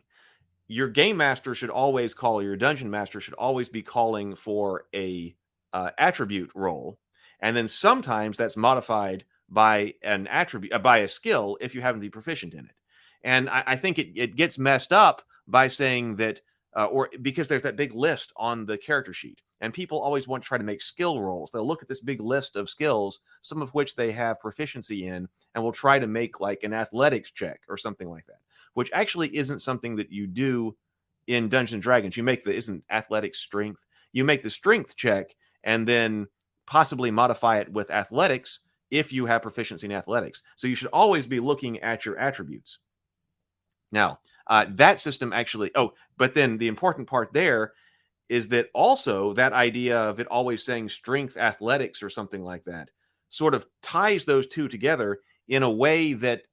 Your game master should always your dungeon master should always be calling for a attribute roll, and then sometimes that's modified by an attribute, by a skill, if you happen to be proficient in it. And I think it gets messed up by saying that, or because there's that big list on the character sheet, and people always want to try to make skill rolls. They'll look at this big list of skills, some of which they have proficiency in, and will try to make like an athletics check or something like that, which actually isn't something that you do in Dungeons and Dragons. You make isn't athletics strength. You make the strength check and then possibly modify it with athletics if you have proficiency in athletics. So you should always be looking at your attributes. Now, that system actually, but then the important part there is that also that idea of it always saying strength, athletics, or something like that sort of ties those two together in a way that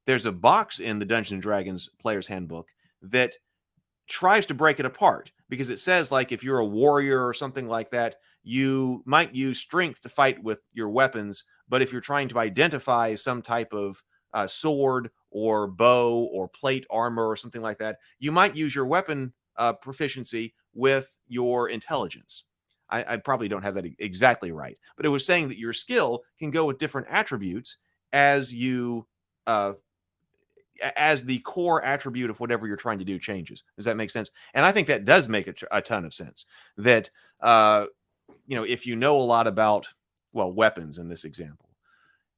there's a box in the Dungeons and Dragons Player's Handbook that tries to break it apart, because it says, like, if you're a warrior or something like that, you might use strength to fight with your weapons, but if you're trying to identify some type of sword or bow or plate armor or something like that, you might use your weapon proficiency with your intelligence. I probably don't have that exactly right, but it was saying that your skill can go with different attributes as you as the core attribute of whatever you're trying to do changes. Does that make sense? And I think that does make a ton of sense. That if you know a lot about weapons in this example,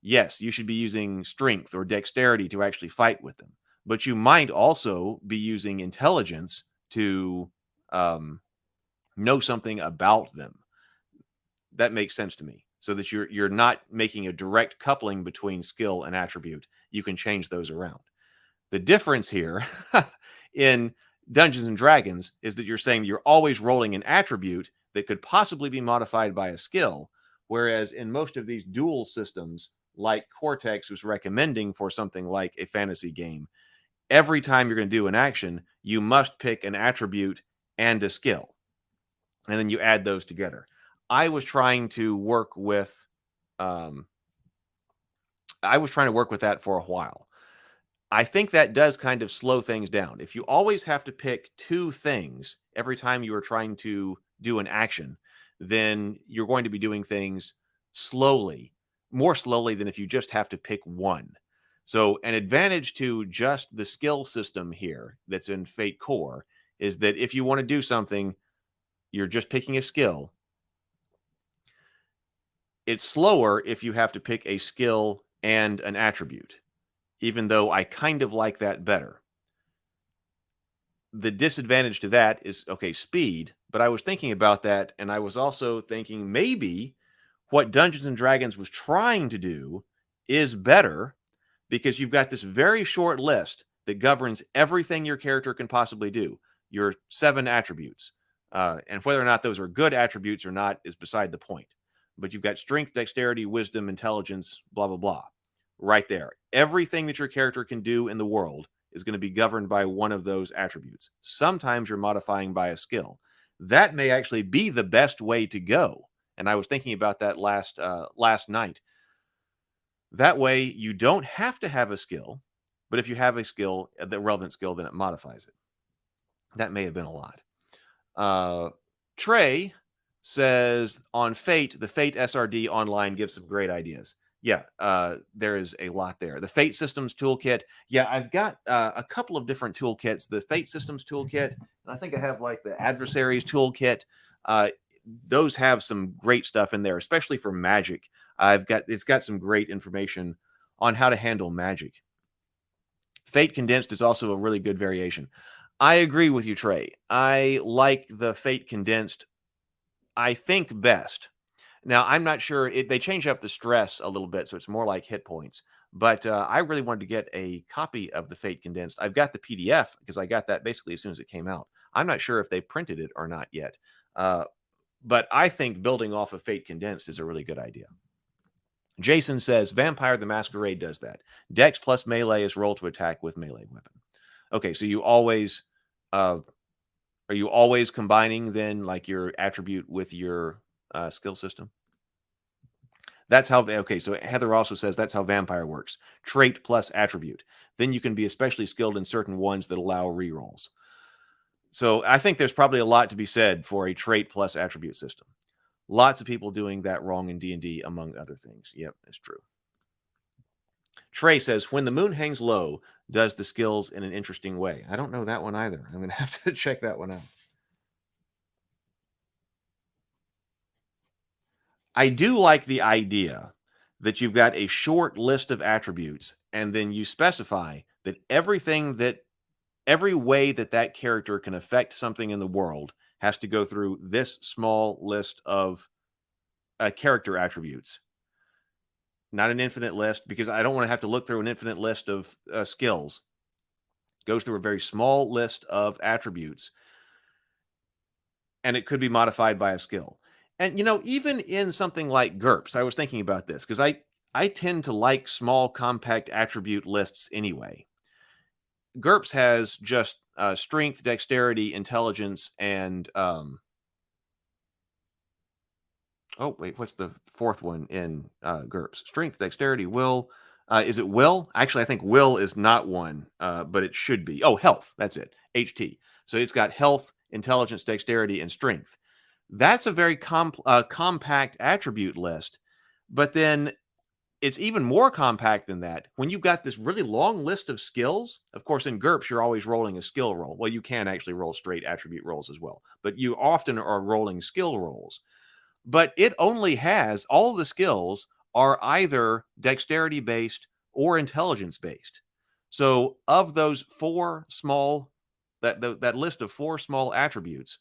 yes, you should be using strength or dexterity to actually fight with them, but you might also be using intelligence to know something about them. That makes sense to me. So that you're not making a direct coupling between skill and attribute. You can change those around. The difference here in Dungeons and Dragons is that you're saying you're always rolling an attribute that could possibly be modified by a skill, whereas in most of these dual systems, like Cortex was recommending for something like a fantasy game, every time you're going to do an action, you must pick an attribute and a skill, and then you add those together. I was trying to work with that for a while. I think that does kind of slow things down. If you always have to pick 2 things every time you are trying to do an action, then you're going to be doing things slowly, more slowly than if you just have to pick 1. So an advantage to just the skill system here that's in Fate Core is that if you want to do something, you're just picking a skill. It's slower if you have to pick a skill and an attribute, even though I kind of like that better. The disadvantage to that is, speed, but I was thinking about that, and I was also thinking maybe what Dungeons and Dragons was trying to do is better, because you've got this very short list that governs everything your character can possibly do, your 7 attributes. And whether or not those are good attributes or not is beside the point. But you've got strength, dexterity, wisdom, intelligence, blah, blah, blah. Right there. Everything that your character can do in the world is going to be governed by one of those attributes. Sometimes you're modifying by a skill. That may actually be the best way to go. And I was thinking about that last night. That way, you don't have to have a skill, but if you have a skill, the relevant skill, then it modifies it. That may have been a lot. Trey says on Fate, the Fate SRD online gives some great ideas. Yeah, there is a lot there. The Fate Systems Toolkit. Yeah, I've got a couple of different toolkits. The Fate Systems Toolkit, and I think I have like the Adversaries Toolkit. Those have some great stuff in there, especially for magic. It's got some great information on how to handle magic. Fate Condensed is also a really good variation. I agree with you, Trey. I like the Fate Condensed, I think, best. Now, I'm not sure. They change up the stress a little bit, so it's more like hit points. But I really wanted to get a copy of the Fate Condensed. I've got the PDF because I got that basically as soon as it came out. I'm not sure if they printed it or not yet. But I think building off of Fate Condensed is a really good idea. Jason says, Vampire the Masquerade does that. Dex plus melee is roll to attack with melee weapon. Okay, so you always... are you always combining then like your attribute with your skill system? That's how, okay, so Heather also says that's how Vampire works. Trait plus attribute. Then you can be especially skilled in certain ones that allow rerolls. So I think there's probably a lot to be said for a trait plus attribute system. Lots of people doing that wrong in D&D, among other things. Yep, it's true. Trey says, when the moon hangs low, does the skills in an interesting way. I don't know that one either. I'm going to have to check that one out. I do like the idea that you've got a short list of attributes, and then you specify that every way that character can affect something in the world has to go through this small list of character attributes. Not an infinite list, because I don't want to have to look through an infinite list of skills. Goes through a very small list of attributes, and it could be modified by a skill. And, even in something like GURPS, I was thinking about this, because I tend to like small, compact attribute lists anyway. GURPS has just strength, dexterity, intelligence, and... oh, wait, what's the fourth one in GURPS? Strength, dexterity, will. Is it will? Actually, I think will is not one, but it should be. Oh, health. That's it. HT. So it's got health, intelligence, dexterity, and strength. That's a very compact attribute list. But then it's even more compact than that. When you've got this really long list of skills, of course, in GURPS, you're always rolling a skill roll. Well, you can actually roll straight attribute rolls as well. But you often are rolling skill rolls. But it only has, all the skills are either dexterity based or intelligence based. So of those four small, that list of four small attributes,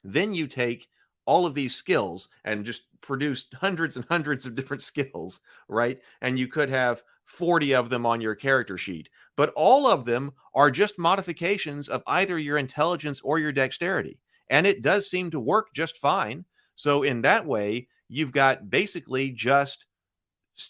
then you take all of these skills and just produce hundreds and hundreds of different skills, right? And you could have 40 of them on your character sheet, but all of them are just modifications of either your intelligence or your dexterity. And it does seem to work just fine. So in that way, you've got basically just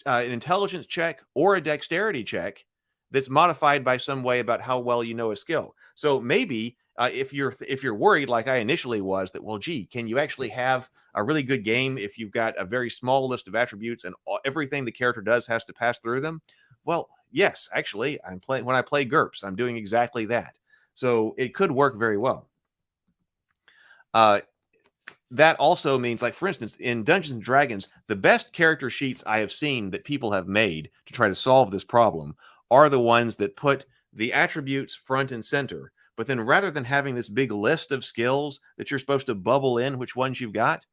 an intelligence check or a dexterity check that's modified by some way about how well you know a skill. So maybe if you're worried, like I initially was, that, well, gee, can you actually have a really good game if you've got a very small list of attributes and everything the character does has to pass through them? Well, yes, actually, when I play GURPS, I'm doing exactly that. So it could work very well. That also means, like, for instance, in Dungeons and Dragons, the best character sheets I have seen that people have made to try to solve this problem are the ones that put the attributes front and center. But then rather than having this big list of skills that you're supposed to bubble in which ones you've got,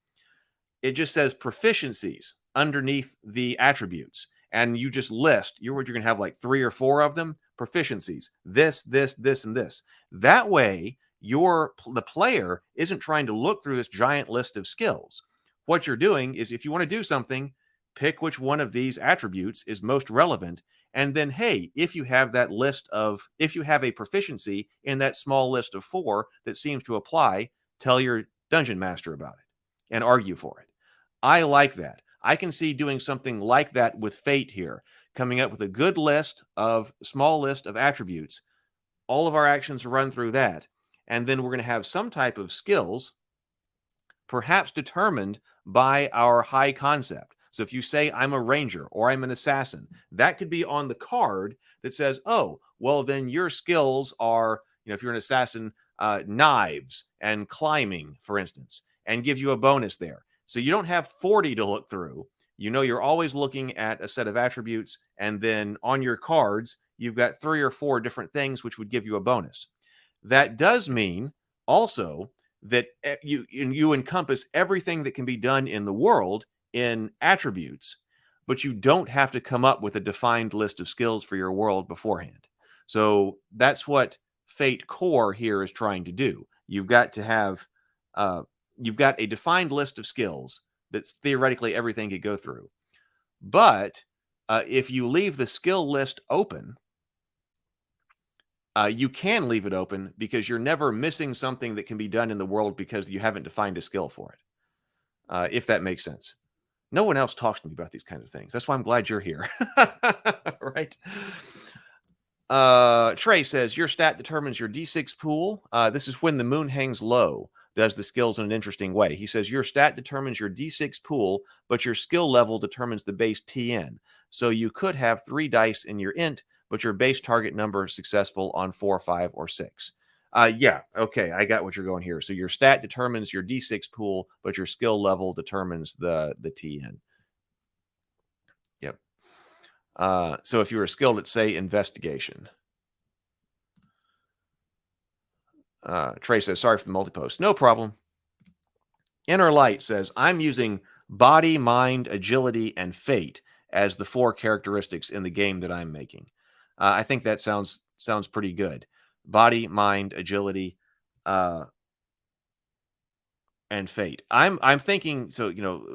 it just says proficiencies underneath the attributes. And you just list, you're going to have like 3 or 4 of them, proficiencies, this, and this. That way, the player isn't trying to look through this giant list of skills. What you're doing is, if you want to do something, pick which one of these attributes is most relevant. And then, hey, if you have a proficiency in that small list of 4 that seems to apply, tell your dungeon master about it and argue for it. I like that. I can see doing something like that with Fate here, coming up with a good small list of attributes, all of our actions run through that. And then we're going to have some type of skills, perhaps determined by our high concept. So if you say I'm a ranger or I'm an assassin, that could be on the card that says, oh, well, then your skills are, if you're an assassin, knives and climbing, for instance, and give you a bonus there. So you don't have 40 to look through. You're always looking at a set of attributes, and then on your cards, you've got 3 or 4 different things which would give you a bonus. That does mean also that you encompass everything that can be done in the world in attributes, but you don't have to come up with a defined list of skills for your world beforehand. So that's what Fate Core here is trying to do. You've got to have, you've got a defined list of skills that's theoretically everything could go through. But if you leave the skill list open, you can leave it open because you're never missing something that can be done in the world because you haven't defined a skill for it, if that makes sense. No one else talks to me about these kinds of things. That's why I'm glad you're here. Right? Trey says, your stat determines your D6 pool. This is when the moon hangs low, does the skills in an interesting way. He says, your stat determines your D6 pool, but your skill level determines the base TN. So you could have 3 dice in your int, but your base target number is successful on 4, 5, or 6. Yeah, okay, I got what you're going here. So your stat determines your D6 pool, but your skill level determines the TN. Yep. So if you were skilled at, say, investigation. Trey says, sorry for the multi-post. No problem. Inner Light says, I'm using body, mind, agility, and fate as the 4 characteristics in the game that I'm making. I think that sounds pretty good. Body, mind, agility, and fate. I'm thinking, so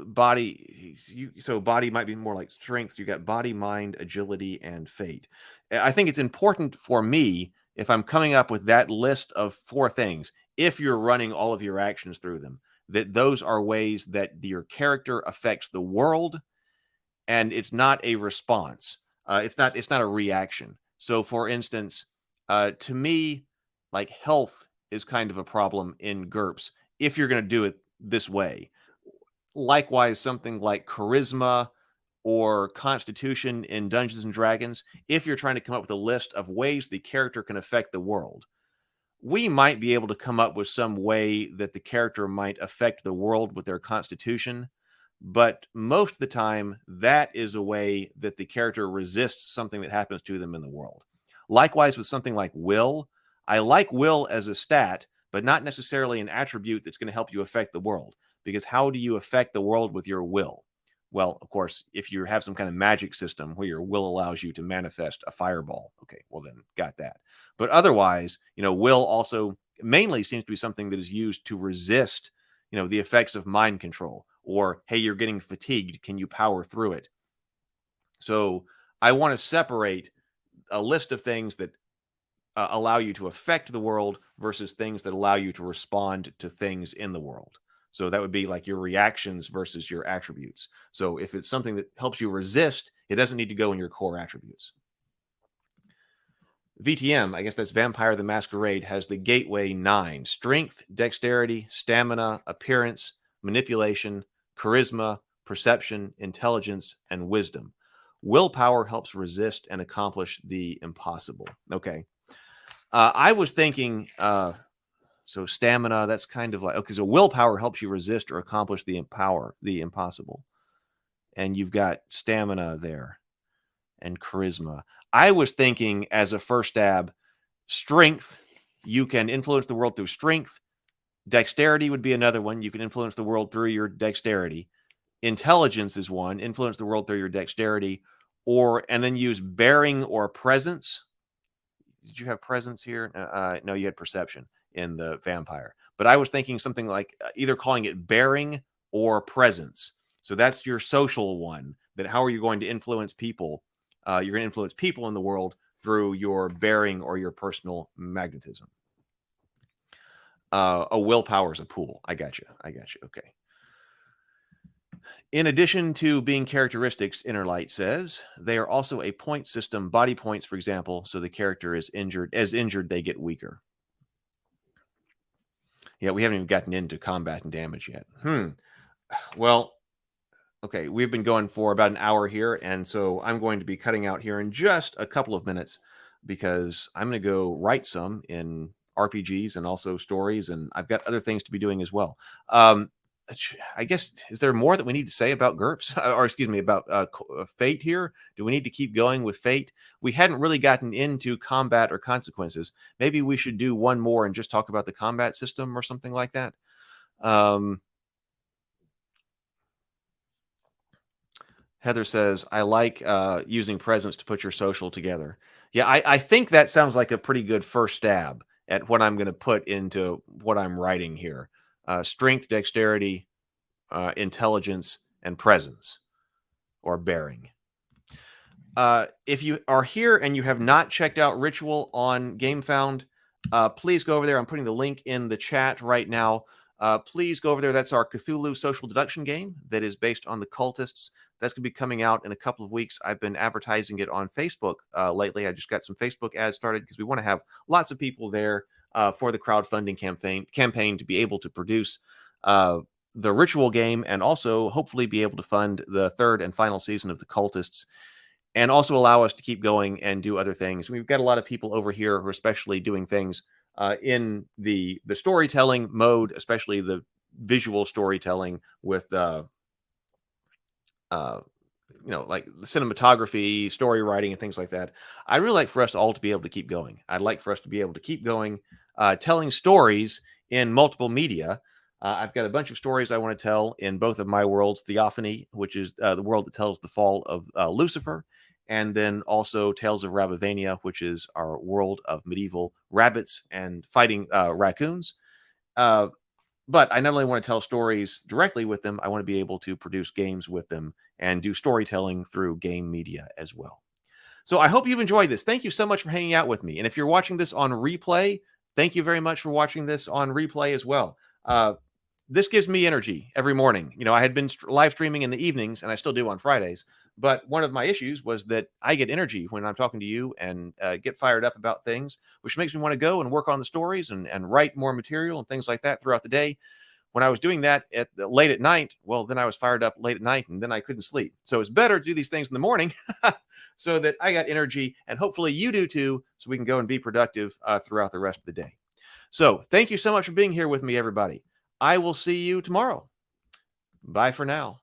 body. So body might be more like strength. So you got body, mind, agility, and fate. I think it's important for me, if I'm coming up with that list of 4 things, if you're running all of your actions through them, that those are ways that your character affects the world, and it's not a response. It's not a reaction. So, for instance, to me, like health is kind of a problem in GURPS if you're going to do it this way. Likewise, something like charisma or constitution in Dungeons and Dragons, if you're trying to come up with a list of ways the character can affect the world, we might be able to come up with some way that the character might affect the world with their constitution. But most of the time, that is a way that the character resists something that happens to them in the world. Likewise, with something like will, I like will as a stat, but not necessarily an attribute that's going to help you affect the world. Because how do you affect the world with your will? Well, of course, if you have some kind of magic system where your will allows you to manifest a fireball, okay, well then, got that. But otherwise, will also mainly seems to be something that is used to resist, the effects of mind control. Or, hey, you're getting fatigued. Can you power through it? So I want to separate a list of things that allow you to affect the world versus things that allow you to respond to things in the world. So that would be like your reactions versus your attributes. So if it's something that helps you resist, it doesn't need to go in your core attributes. VTM, I guess that's Vampire the Masquerade, has the Gateway 9. Strength, dexterity, stamina, appearance, manipulation, charisma, perception, intelligence, and wisdom. Willpower helps resist and accomplish the impossible. Okay. I was thinking, so stamina, that's kind of like, okay, so willpower helps you resist or accomplish the impossible. And you've got stamina there and charisma. I was thinking as a first stab, strength, you can influence the world through strength. Dexterity would be another one. You can influence the world through your dexterity. Intelligence is one. Influence the world through your dexterity. And then use bearing or presence. Did you have presence here? No, you had perception in the vampire. But I was thinking something like either calling it bearing or presence. So that's your social one. That how are you going to influence people? You're going to influence people in the world through your bearing or your personal magnetism. Willpower is a pool. I got you. Okay. In addition to being characteristics, Innerlight says, they are also a point system, body points, for example, so the character is injured. As injured, they get weaker. Yeah, we haven't even gotten into combat and damage yet. Well, okay, we've been going for about an hour here, and so I'm going to be cutting out here in just a couple of minutes because I'm going to go write some in RPGs and also stories, and I've got other things to be doing as well. I guess, is there more that we need to say about GURPS, or excuse me, about Fate here? Do we need to keep going with Fate? We hadn't really gotten into combat or consequences. Maybe we should do one more and just talk about the combat system or something like that. Heather says, I like using presents to put your social together. Yeah, I think that sounds like a pretty good first stab at what I'm going to put into what I'm writing here. Strength, dexterity, intelligence, and presence, or bearing. If you are here and you have not checked out Ritual on GameFound, please go over there. I'm putting the link in the chat right now. Please go over there. That's our Cthulhu social deduction game that is based on the Cultists. That's going to be coming out in a couple of weeks. I've been advertising it on Facebook lately. I just got some Facebook ads started because we want to have lots of people there for the crowdfunding campaign to be able to produce the Ritual game and also hopefully be able to fund the third and final season of the Cultists and also allow us to keep going and do other things. We've got a lot of people over here who are especially doing things in the storytelling mode, especially the visual storytelling with like the cinematography, story writing, and things like that. I'd really like for us all to be able to keep going. I'd like for us to be able to keep going, telling stories in multiple media. I've got a bunch of stories I want to tell in both of my worlds, Theophany, which is the world that tells the fall of Lucifer, and then also Tales of Rabavania, which is our world of medieval rabbits and fighting raccoons. But I not only want to tell stories directly with them, I want to be able to produce games with them and do storytelling through game media as well. So I hope you've enjoyed this. Thank you so much for hanging out with me. And if you're watching this on replay, thank you very much for watching this on replay as well. This gives me energy every morning. I had been live streaming in the evenings, and I still do on Fridays. But one of my issues was that I get energy when I'm talking to you and get fired up about things, which makes me want to go and work on the stories and write more material and things like that throughout the day. When I was doing that late at night, well, then I was fired up late at night, and then I couldn't sleep. So it's better to do these things in the morning so that I got energy, and hopefully you do too, so we can go and be productive throughout the rest of the day. So thank you so much for being here with me, everybody. I will see you tomorrow. Bye for now.